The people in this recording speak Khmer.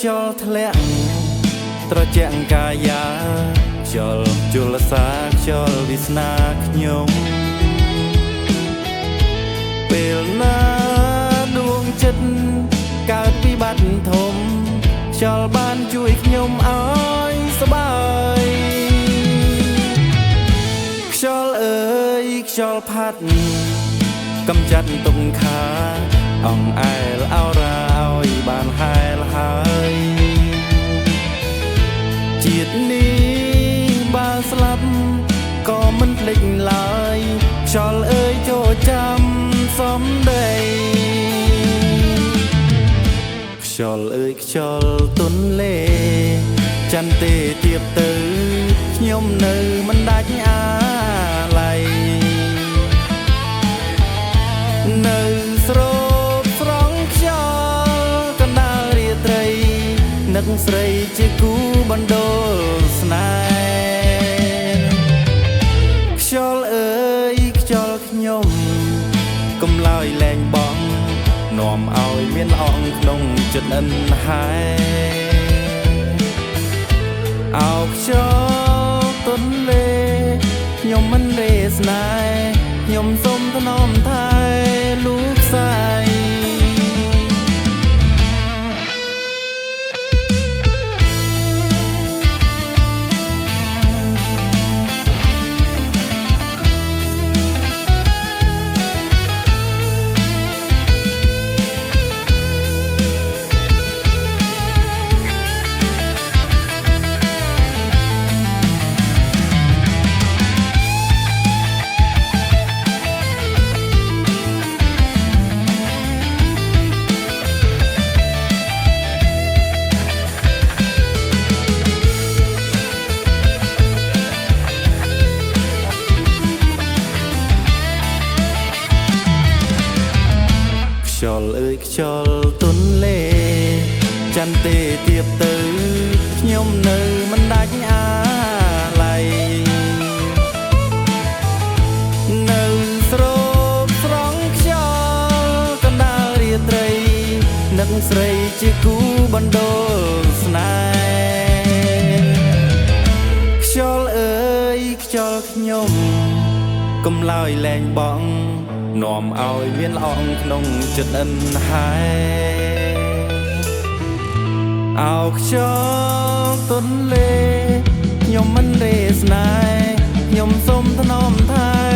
ខ្យល់ធ្លាក់ត្រជាក់កាយាខ្យល់ជលសាខ្យល់វាសនាខ្ញុំពេលណាដួងចិត្តកើតវិបត្តិធំខ្យល់បានជួយខ្ញុំឲ្យសប្បាយខ្យល់អើយខ្យល់ផាត់កំចាត់ទុំខាអងអែលអោរាឲ្យបានហែលហើយជាតិនេះបើស្លាប់ក៏មិនភ្លេចឡើយខ្យល់អើយចូលចាំសំដីខ្យល់អើយខ្យល់ទុនលេចន្ទទេទៀបទៅខ្ញុំនៅមិនដាច់អាឡ័យនៅស្រោបស្រង់ខ្យល់កណ្ដាលរាត្រីនឹកស្រីជាគូបណ្ដូលស្នេហ៍ខ្យល់អើយខ្យល់ខ្ញុំកុំឡើយលែងបងនាំឲ្យមានអងក្នុងចិត្តអិនហែអោខ្យល់ទុនលេខ្ញុំមិនរេស្នេហ៍ខ្ញុំសូមថ្នមថែលោកស្រីខ្យល់អើយខ្យល់ទុនលេចន្ទទេទៀបទៅខ្ញុំនៅមិនដាច់អាឡ័យនៅស្រោបស្រង់ខ្យល់កណ្ដាលរាត្រីនឹកស្រីជាគូបណ្ដូលស្នេហ៍ខ្យល់អើយខ្យល់ខ្ញុំកុំឡើយលែងបងនាំឲ្យមានអងក្នុងចិត្តអិនហែអោខ្យល់ទុនលេខ្ញុំមិនរេស្នេហ៍ខ្ញុំសូមថ្នមថែ